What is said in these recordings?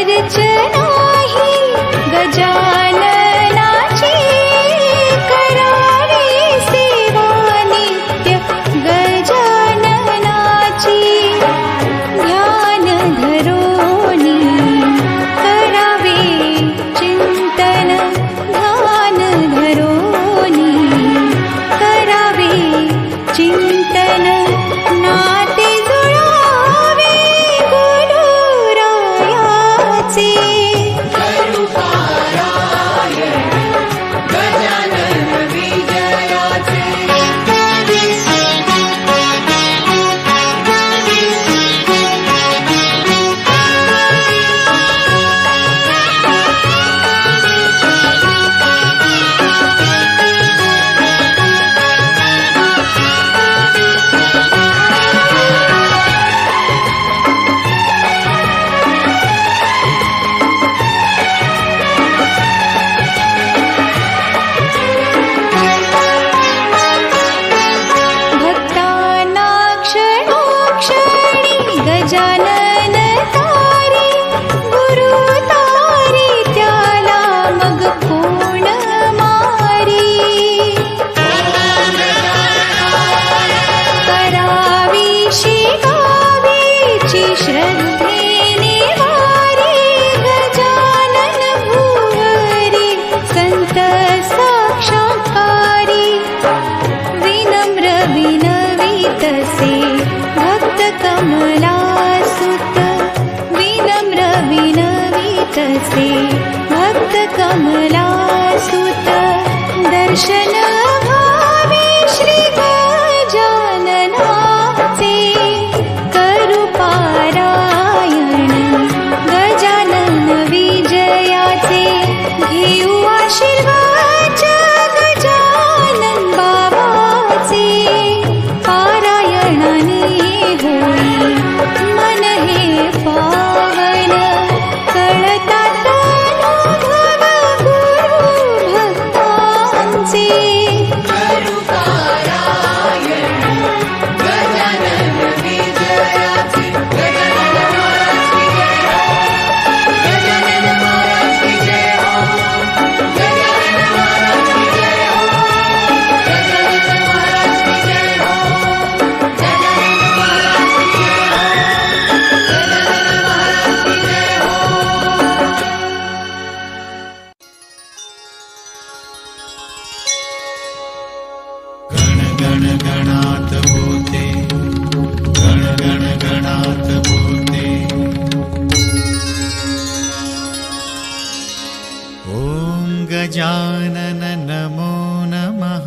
अर्चनाही गजाननाची करावी सेवा नित्य गजाननाची ध्यान धरोनी करावे चिंतन ध्यान धरोनी करावे चिंतन नाते जुळावे गुरुरायाचे गजानन तारी गुरु तारी त्याला मग कोण मारी करावी शिगावीची श्रद्धेने वारी गजानन भुवरी संत साक्षात्कारी विनम्र विनवितसे भक्त कमला विनम्र विनवितसे भक्त कमला सुत दर्शन भावे श्री गजाननाचे करू पारायण गजानन विजयाचे घेऊ आशीर्वाद गजानन बाबाचे पारायणाने होई मन हे पावन कळतात अनुभव गुरु भक्तांचे गण गणात होते गण गण गणात होते ओम गजानन नमो नमः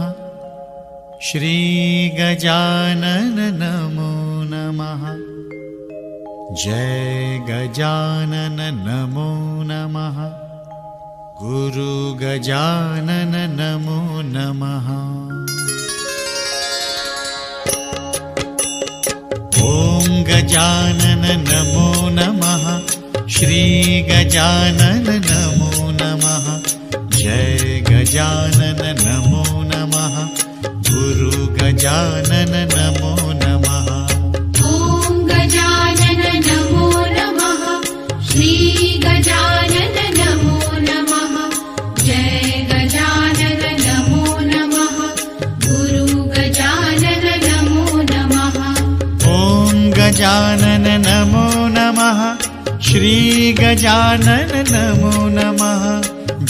श्री गजानन नमो नमः जय गजानन नमो नमः गुरु गजानन नमो नमः ओम गजानन नमो नमः श्री गजानन नमो नमः जय गजानन नमो नमः गुरु गजानन नमो नमः ओम गजानन नमो नमः श्री गजानन नमो नमः जय गजानन नमो नमः गुरु गजानन नमो नमः ओम गजानन नमो नमः श्री गजानन नमो नमः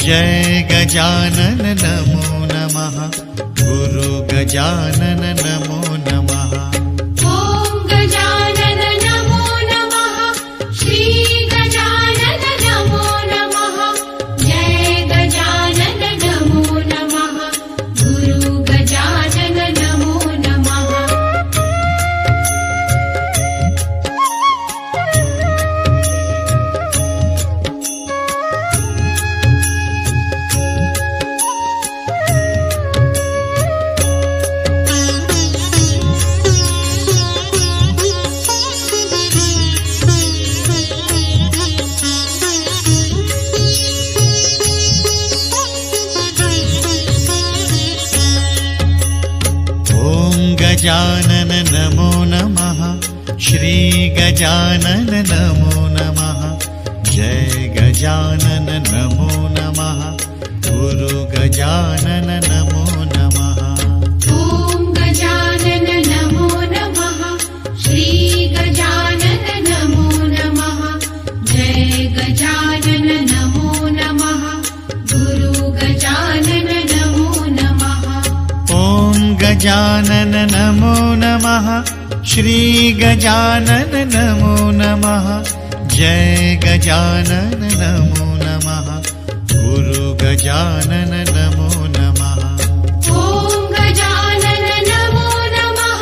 जय गजानन नमो नमः गुरु गजानन नमो नमः ओम गजानन नमो नमः श्री गजानन नमो नमः जय गजानन नमो नमः गुरु गजानन नमो नमः गजानन नमो नमः श्री गजानन नमो नमः जय गजानन नमो नमः गुरु गजानन नमो नमः ॐ गजानन नमो नमः श्री गजानन नमो नमः जय गजानन नमो नमः गुरु गजानन नमो नमः ॐ गजानन नमो नमः श्री गजानन नमो नमः जय गजानन नमो नमः गुरु गजानन नमो नमः ॐ गजानन नमो नमः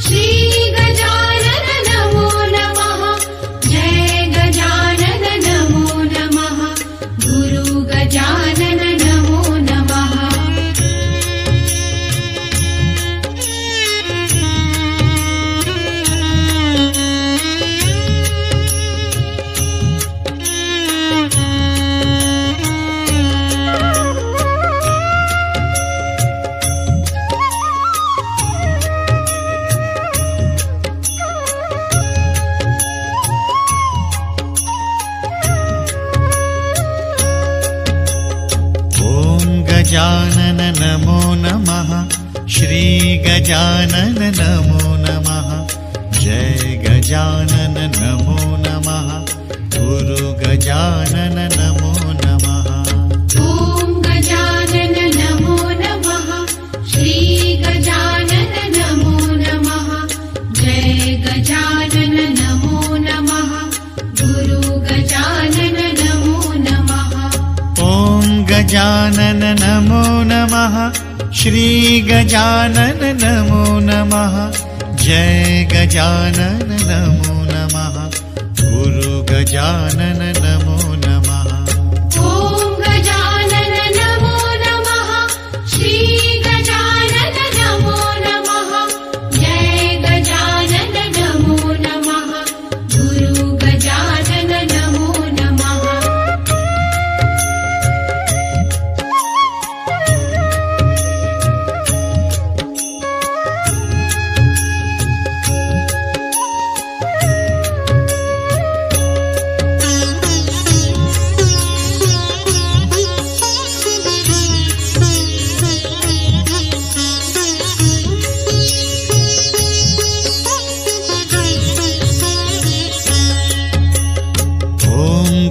श्री गजानन नमो नमः जय गजानन नमो नमः गुरु गजानन नमो नमः गजानन नमो नमः श्री गजानन नमो नमः जय गजानन नमो नमः गुरु गजानन नमो नमः ॐ गजानन नमो नमः श्री गजानन नमो नमः जय गजानन नमो नमः गुरु गजानन नमो नमः ॐ गजानन नमो नमः श्री गजानन नमो नमः जय गजानन नमो नमः गुरु गजानन नमो नमः ॐ गजानन नमो नमः श्री गजानन नमो नमः जय गजानन नमो नमः गुरु गजानन नमो नमः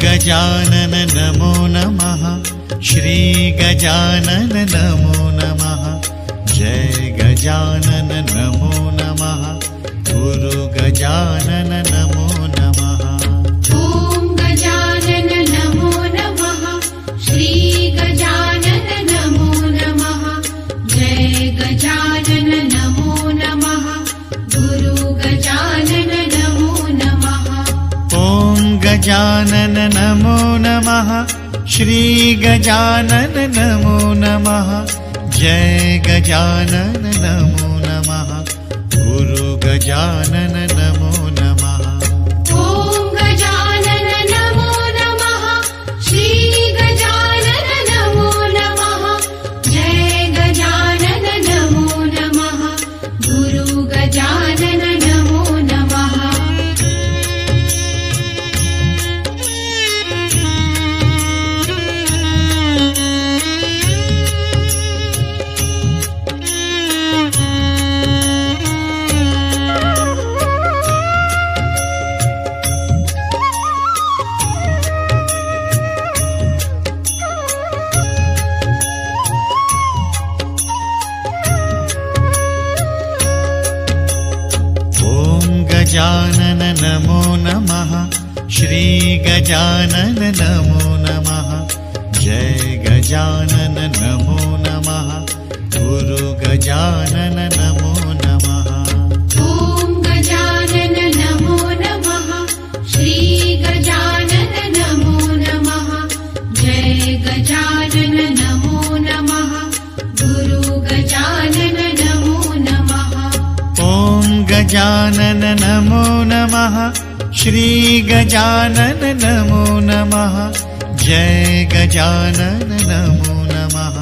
गजानन नमो नमः श्री गजानन नमो नमः जय गजानन नमो नमः गुरु गजानन नमो नमः ॐ गजानन नमो नमः श्री गजानन नमो नमः जय गजानन नमो नमः गुरु गजानन नमो नमः ॐ गजानन नमो नमः श्री गजानन नमो नमः जय गजानन नमो नमः गुरु गजानन नमो नमः ॐ गजानन नमो नमः श्री गजानन नमो नमः जय गजानन नमो नमः गुरु गजानन नमो नमः गजानन नमो नमः श्री गजानन नमो नमः जय गजानन नमो नमः गुरु गजानन नमो नमः ॐ गजानन नमो नमः श्री गजानन नमो नमः जय गजानन नमो नमः गुरु गजानन नमो नमः ॐ गजानन नमो नमः श्री गजानन नमो नमः जय गजानन नमो नमः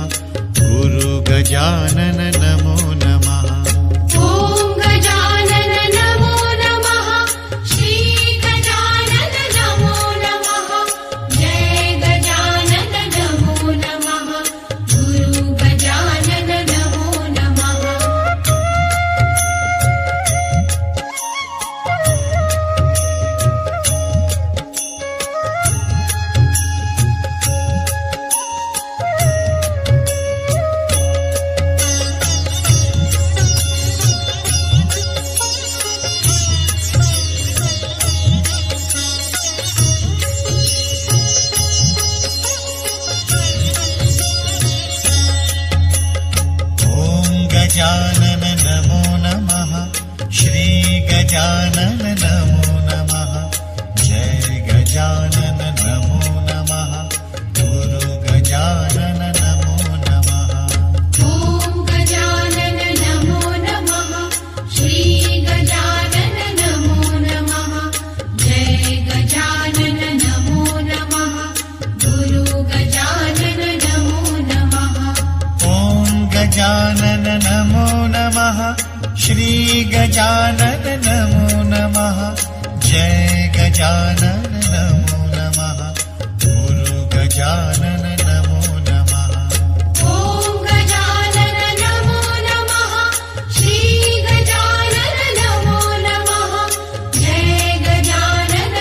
गुरु गजानन नमो नमः ॐ गजानन नमो नमः श्री गजानन नमो नमः जय गजानन नमो नमः श्री गजानन नमो नमः जय गजानन नमो नमः गुरु गजानन नमो नमः ॐ गजानन नमो नमः श्री गजानन नमो नमः जय गजानन नमो नमः गुरु गजानन नमो नमः ॐ गजानन नमो नमः श्री गजानन नमो नमः जय गजानन नमो नमः गुरु गजानन नमो नमः ॐ गजानन नमो नमः श्री गजानन नमो नमः जय गजानन नमो नमः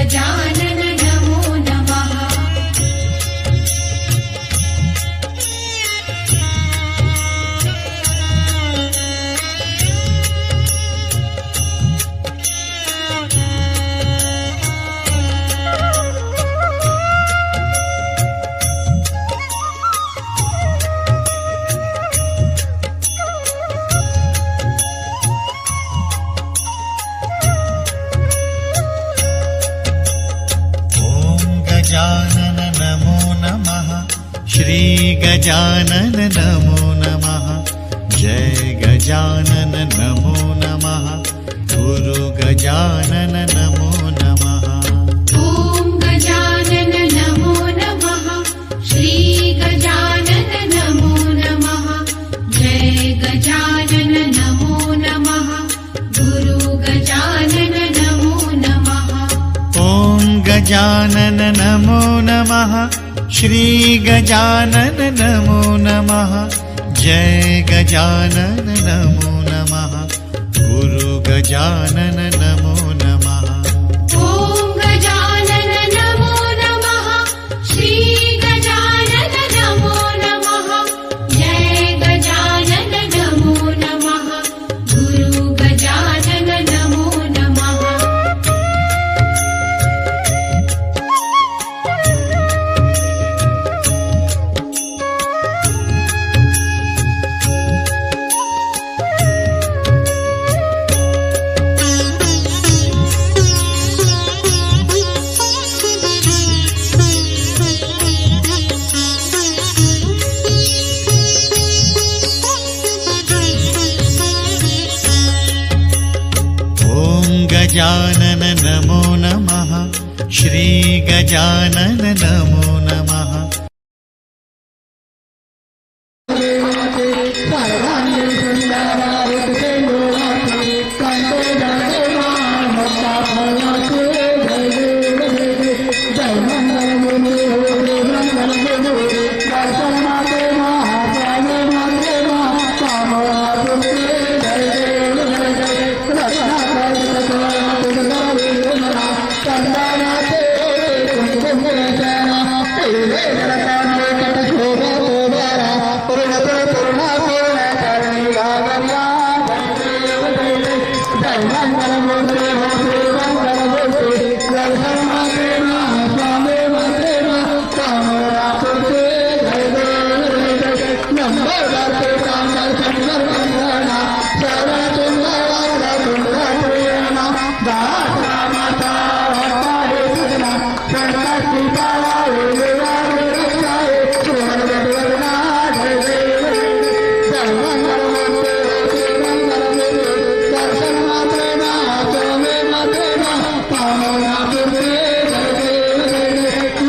गुरु गजानन नमो नमः ॐ गजानन नमो नमः श्री गजानन नमो नमः जय गजानन नमो नमः गुरु गजानन नमो नमः ॐ गजानन नमो नमः श्री गजानन नमो नमः जय गजानन नमो नमः गुरु गजानन नमो नमः ॐ गजानन नमो नमः श्री गजानन नमो नमः जय गजानन नमो नमः गुरु गजानन नमो नमः ॐ गजानन नमो नमः श्री गजानन नमो नमः जय गजानन नमो नमः गुरु गजानन नमो नमः ॐ गजानन नमो नमः श्री गजानन नमो नमः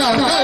Namaste.